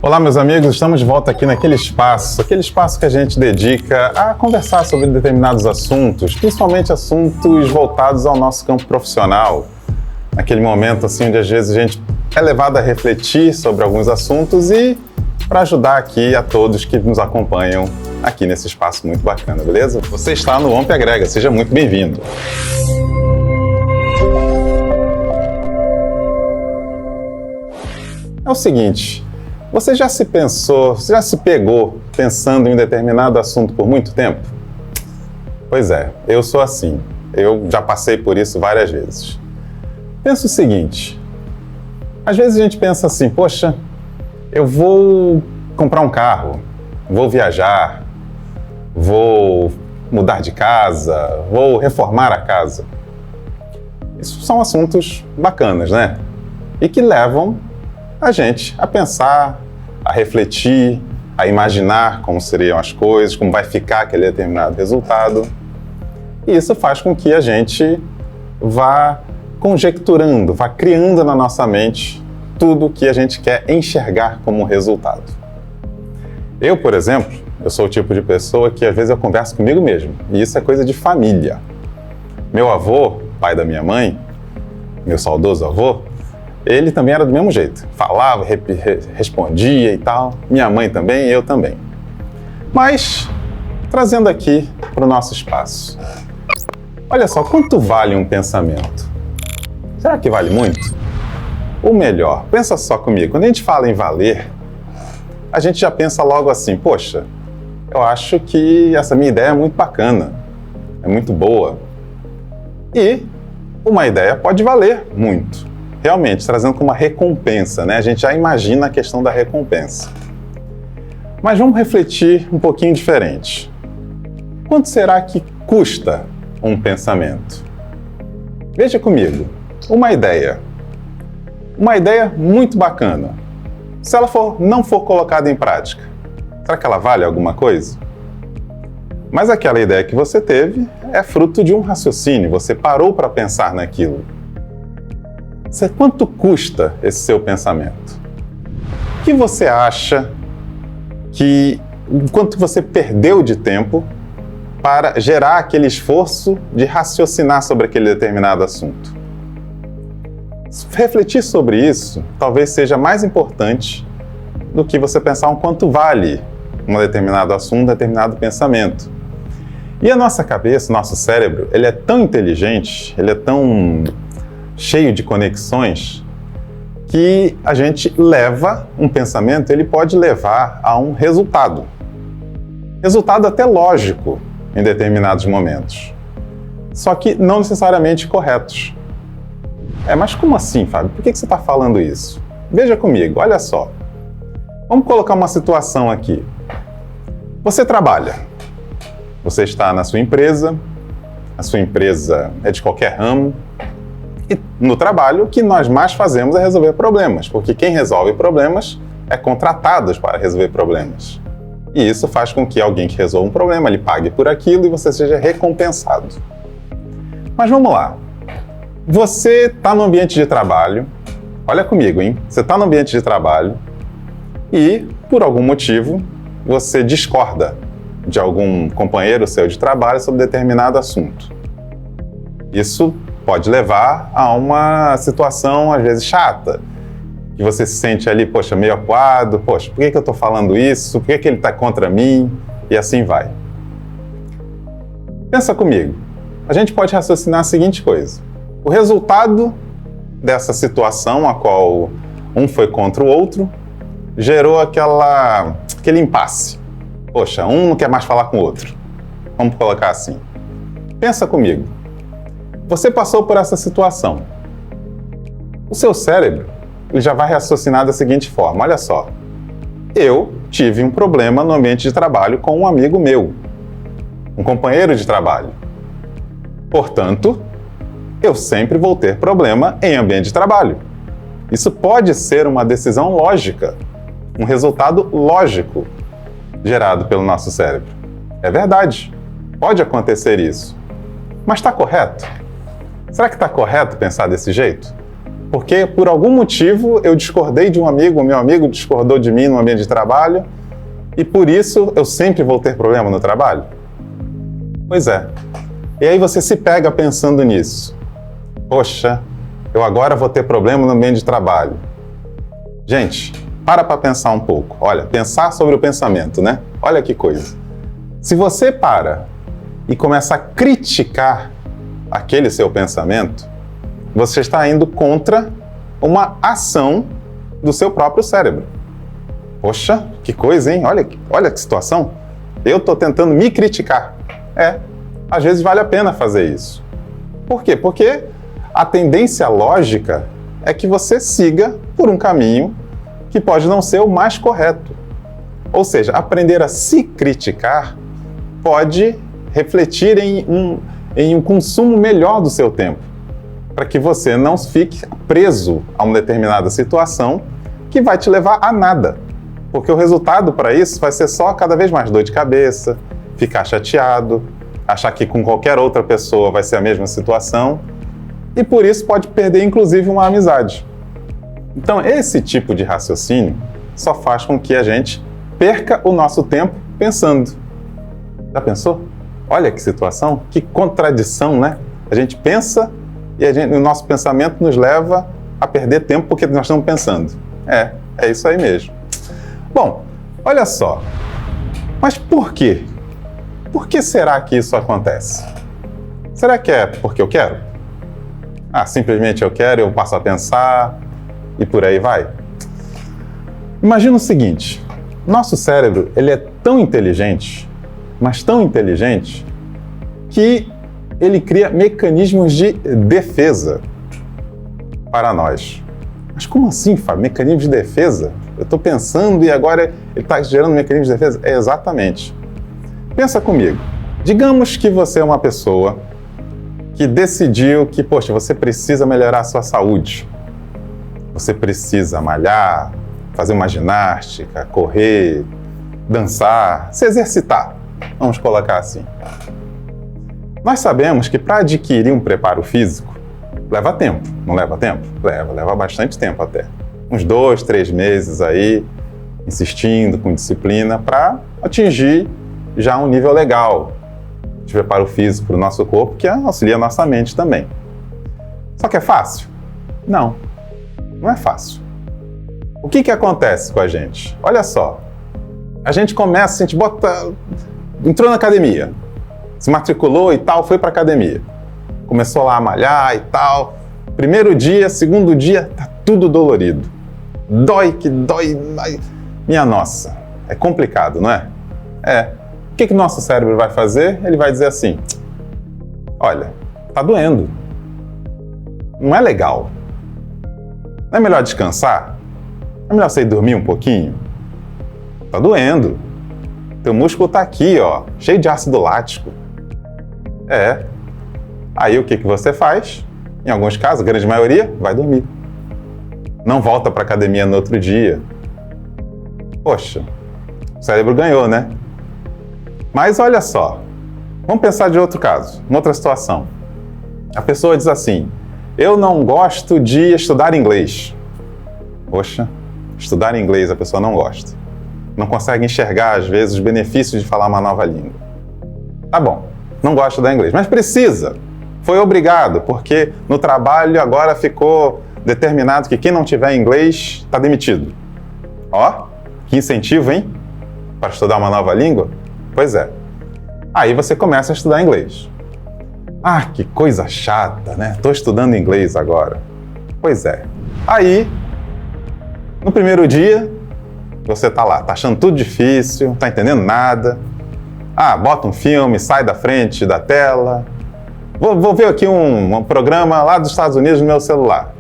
Olá, meus amigos, estamos de volta aqui naquele espaço que a gente dedica a conversar sobre determinados assuntos, principalmente assuntos voltados ao nosso campo profissional. Naquele momento assim onde às vezes a gente é levado a refletir sobre alguns assuntos e para ajudar aqui a todos que nos acompanham aqui nesse espaço muito bacana, beleza? Você está no OMP Agrega, seja muito bem-vindo. É o seguinte, você já se pegou pensando em um determinado assunto por muito tempo? Pois é, eu sou assim. Eu já passei por isso várias vezes. Pensa o seguinte, às vezes a gente pensa assim, poxa, eu vou comprar um carro, vou viajar, vou mudar de casa, vou reformar a casa. Isso são assuntos bacanas, né? E que levam a gente a pensar, a refletir, a imaginar como seriam as coisas, como vai ficar aquele determinado resultado. E isso faz com que a gente vá conjecturando, vá criando na nossa mente tudo o que a gente quer enxergar como resultado. Eu, por exemplo, eu sou o tipo de pessoa que às vezes eu converso comigo mesmo, e isso é coisa de família. Meu avô, pai da minha mãe, meu saudoso avô, ele também era do mesmo jeito. Falava, respondia e tal. Minha mãe também, eu também. Mas, trazendo aqui para o nosso espaço. Olha só, quanto vale um pensamento? Será que vale muito? Ou melhor, pensa só comigo. Quando a gente fala em valer, a gente já pensa logo assim, poxa, eu acho que essa minha ideia é muito bacana, é muito boa. E uma ideia pode valer muito. Realmente, trazendo como uma recompensa, né? A gente já imagina a questão da recompensa. Mas vamos refletir um pouquinho diferente. Quanto será que custa um pensamento? Veja comigo, uma ideia muito bacana. Se ela não for colocada em prática, será que ela vale alguma coisa? Mas aquela ideia que você teve é fruto de um raciocínio, você parou para pensar naquilo. Quanto custa esse seu pensamento? O que você acha quanto você perdeu de tempo para gerar aquele esforço de raciocinar sobre aquele determinado assunto? Refletir sobre isso talvez seja mais importante do que você pensar o quanto vale um determinado assunto, um determinado pensamento. E a nossa cabeça, nosso cérebro, ele é tão inteligente, ele é tão cheio de conexões, que a gente leva um pensamento, ele pode levar a um resultado. Resultado até lógico em determinados momentos. Só que não necessariamente corretos. Mas como assim, Fábio? Por que você está falando isso? Veja comigo, olha só. Vamos colocar uma situação aqui. Você trabalha. Você está na sua empresa, a sua empresa é de qualquer ramo, e no trabalho, o que nós mais fazemos é resolver problemas, porque quem resolve problemas é contratado para resolver problemas. E isso faz com que alguém que resolva um problema, ele pague por aquilo e você seja recompensado. Mas vamos lá. Você está no ambiente de trabalho, olha comigo, hein? Você está no ambiente de trabalho e, por algum motivo, você discorda de algum companheiro seu de trabalho sobre determinado assunto. Isso pode levar a uma situação, às vezes, chata, que você se sente ali, poxa, meio acuado, poxa, por que eu estou falando isso? Por que ele está contra mim? E assim vai. Pensa comigo. A gente pode raciocinar a seguinte coisa. O resultado dessa situação, a qual um foi contra o outro, gerou aquele impasse. Poxa, um não quer mais falar com o outro. Vamos colocar assim. Pensa comigo. Você passou por essa situação. O seu cérebro ele já vai raciocinar da seguinte forma. Olha só. Eu tive um problema no ambiente de trabalho com um amigo meu. Um companheiro de trabalho. Portanto, eu sempre vou ter problema em ambiente de trabalho. Isso pode ser uma decisão lógica. Um resultado lógico gerado pelo nosso cérebro. É verdade. Pode acontecer isso. Mas está correto? Será que está correto pensar desse jeito? Porque por algum motivo eu discordei de um amigo, o meu amigo discordou de mim no ambiente de trabalho, e por isso eu sempre vou ter problema no trabalho? Pois é. E aí você se pega pensando nisso. Poxa, eu agora vou ter problema no ambiente de trabalho. Gente, para pensar um pouco. Olha, pensar sobre o pensamento, né? Olha que coisa. Se você para e começa a criticar aquele seu pensamento, você está indo contra uma ação do seu próprio cérebro. Poxa, que coisa, hein? Olha que situação. Eu estou tentando me criticar. Às vezes vale a pena fazer isso. Por quê? Porque a tendência lógica é que você siga por um caminho que pode não ser o mais correto. Ou seja, aprender a se criticar pode refletir em um consumo melhor do seu tempo, para que você não fique preso a uma determinada situação que vai te levar a nada. Porque o resultado para isso vai ser só cada vez mais dor de cabeça, ficar chateado, achar que com qualquer outra pessoa vai ser a mesma situação, e por isso pode perder inclusive uma amizade. Então esse tipo de raciocínio só faz com que a gente perca o nosso tempo pensando. Já pensou? Olha que situação, que contradição, né? A gente pensa e o nosso pensamento nos leva a perder tempo porque nós estamos pensando. É isso aí mesmo. Bom, olha só. Mas por quê? Por que será que isso acontece? Será que é porque eu quero? Simplesmente eu quero, eu passo a pensar e por aí vai? Imagina o seguinte, nosso cérebro ele é tão inteligente, mas tão inteligente, que ele cria mecanismos de defesa para nós. Mas como assim, Fábio? Mecanismo de defesa? Eu estou pensando e agora ele está gerando mecanismo de defesa? Exatamente. Pensa comigo. Digamos que você é uma pessoa que decidiu que, poxa, você precisa melhorar a sua saúde. Você precisa malhar, fazer uma ginástica, correr, dançar, se exercitar. Vamos colocar assim. Nós sabemos que para adquirir um preparo físico, leva tempo. Não leva tempo? Leva bastante tempo até. Uns 2, 3 meses aí, insistindo, com disciplina, para atingir já um nível legal de preparo físico para o nosso corpo, que auxilia a nossa mente também. Só que é fácil? Não é fácil. O que acontece com a gente? Olha só, a gente entrou na academia, se matriculou e tal, foi para a academia, começou lá a malhar e tal, primeiro dia, segundo dia, tá tudo dolorido, dói, minha nossa, é complicado, não é? O que nosso cérebro vai fazer? Ele vai dizer assim, olha, tá doendo, não é legal, não é melhor descansar? É melhor você ir dormir um pouquinho? Tá doendo. Teu músculo tá aqui, ó, cheio de ácido lático. Aí o que você faz? Em alguns casos, a grande maioria, vai dormir. Não volta pra academia no outro dia. Poxa, o cérebro ganhou, né? Mas olha só, vamos pensar de outro caso, uma outra situação. A pessoa diz assim, eu não gosto de estudar inglês. Poxa, estudar inglês a pessoa não gosta. Não consegue enxergar, às vezes, os benefícios de falar uma nova língua. Tá bom, não gosta de estudar inglês, mas precisa. Foi obrigado, porque no trabalho agora ficou determinado que quem não tiver inglês está demitido. Ó, que incentivo, hein? Para estudar uma nova língua? Pois é. Aí você começa a estudar inglês. Que coisa chata, né? Estou estudando inglês agora. Pois é. Aí, no primeiro dia, você tá lá, tá achando tudo difícil, não tá entendendo nada. Bota um filme, sai da frente da tela. Vou ver aqui um programa lá dos Estados Unidos no meu celular.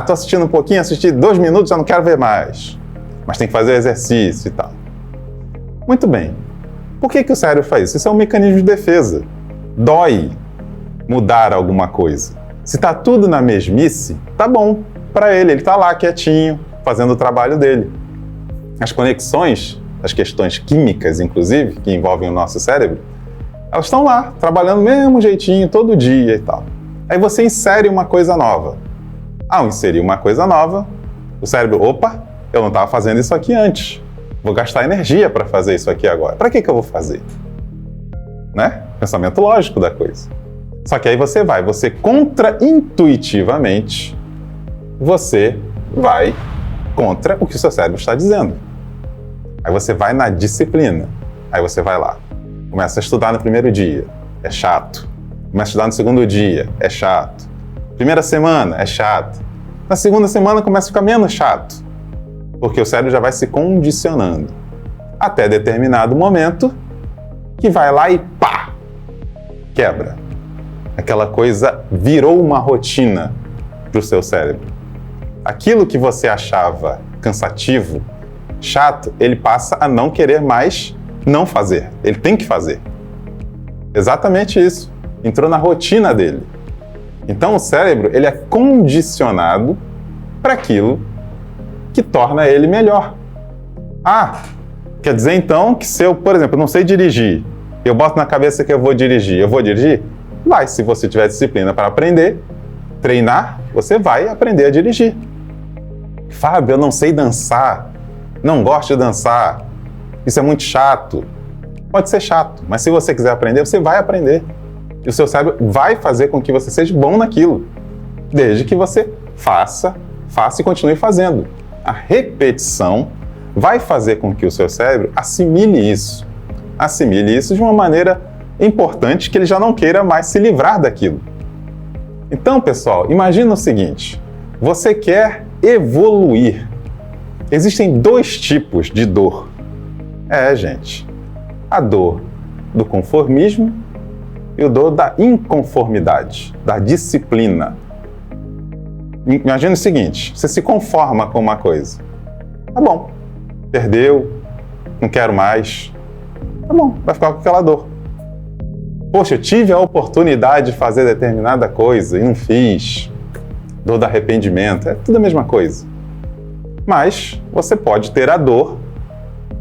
Tô assistindo um pouquinho, assisti 2 minutos, já não quero ver mais. Mas tem que fazer exercício e tal. Muito bem. Por que o cérebro faz isso? Isso é um mecanismo de defesa. Dói mudar alguma coisa. Se tá tudo na mesmice, tá bom para ele tá lá quietinho, fazendo o trabalho dele. As conexões, as questões químicas, inclusive, que envolvem o nosso cérebro, elas estão lá, trabalhando do mesmo jeitinho, todo dia e tal. Aí você insere uma coisa nova. Ao inserir uma coisa nova, o cérebro, opa, eu não estava fazendo isso aqui antes. Vou gastar energia para fazer isso aqui agora. Para que eu vou fazer? Né? Pensamento lógico da coisa. Só que aí você contra-intuitivamente, você vai contra o que o seu cérebro está dizendo. Aí você vai na disciplina. Aí você vai lá. Começa a estudar no primeiro dia. É chato. Começa a estudar no segundo dia. É chato. Primeira semana. É chato. Na segunda semana começa a ficar menos chato. Porque o cérebro já vai se condicionando. Até determinado momento que vai lá e pá! Quebra. Aquela coisa virou uma rotina para o seu cérebro. Aquilo que você achava cansativo, chato, ele passa a não querer mais não fazer. Ele tem que fazer. Exatamente isso. Entrou na rotina dele. Então o cérebro, ele é condicionado para aquilo que torna ele melhor. Ah, quer dizer então que se eu, por exemplo, não sei dirigir, eu boto na cabeça que eu vou dirigir? Vai, se você tiver disciplina para aprender, treinar, você vai aprender a dirigir. Fábio, eu não sei dançar, não gosto de dançar, isso é muito chato. Pode ser chato, mas se você quiser aprender, você vai aprender. E o seu cérebro vai fazer com que você seja bom naquilo, desde que você faça e continue fazendo. A repetição vai fazer com que o seu cérebro assimile isso de uma maneira importante que ele já não queira mais se livrar daquilo. Então, pessoal, imagina o seguinte, você quer evoluir. Existem dois tipos de dor. Gente, a dor do conformismo e o dor da inconformidade, da disciplina. Imagina o seguinte, você se conforma com uma coisa. Tá bom, perdeu, não quero mais. Tá bom, vai ficar com aquela dor. Poxa, eu tive a oportunidade de fazer determinada coisa e não fiz. Dor do arrependimento, é tudo a mesma coisa. Mas você pode ter a dor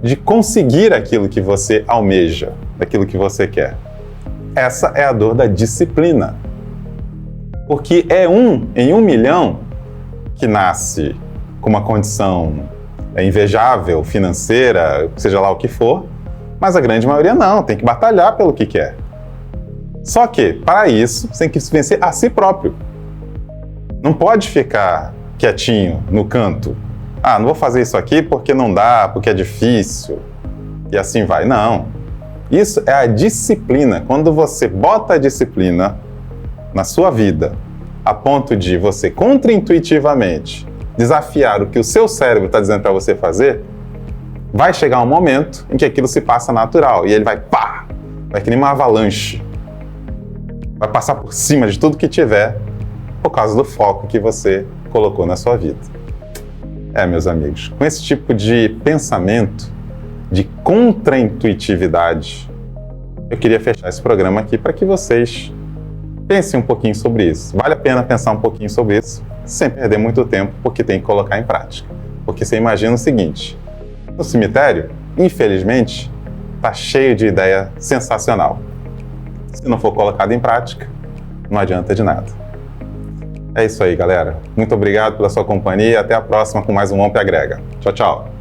de conseguir aquilo que você almeja, aquilo que você quer. Essa é a dor da disciplina. Porque é em 1 milhão que nasce com uma condição invejável, financeira, seja lá o que for, mas a grande maioria não, tem que batalhar pelo que quer. Só que, para isso, você tem que vencer a si próprio. Não pode ficar quietinho no canto. Ah, não vou fazer isso aqui porque não dá, porque é difícil, e assim vai. Não. Isso é a disciplina. Quando você bota a disciplina na sua vida, a ponto de você, contra-intuitivamente, desafiar o que o seu cérebro está dizendo para você fazer, vai chegar um momento em que aquilo se passa natural. E ele vai, pá! Vai que nem uma avalanche. Vai passar por cima de tudo que tiver, por causa do foco que você colocou na sua vida. Meus amigos, com esse tipo de pensamento, de contra-intuitividade, eu queria fechar esse programa aqui para que vocês pensem um pouquinho sobre isso. Vale a pena pensar um pouquinho sobre isso, sem perder muito tempo, porque tem que colocar em prática. Porque você imagina o seguinte, no cemitério, infelizmente, está cheio de ideia sensacional. Se não for colocado em prática, não adianta de nada. É isso aí, galera. Muito obrigado pela sua companhia e até a próxima com mais um Ompe Agrega. Tchau, tchau.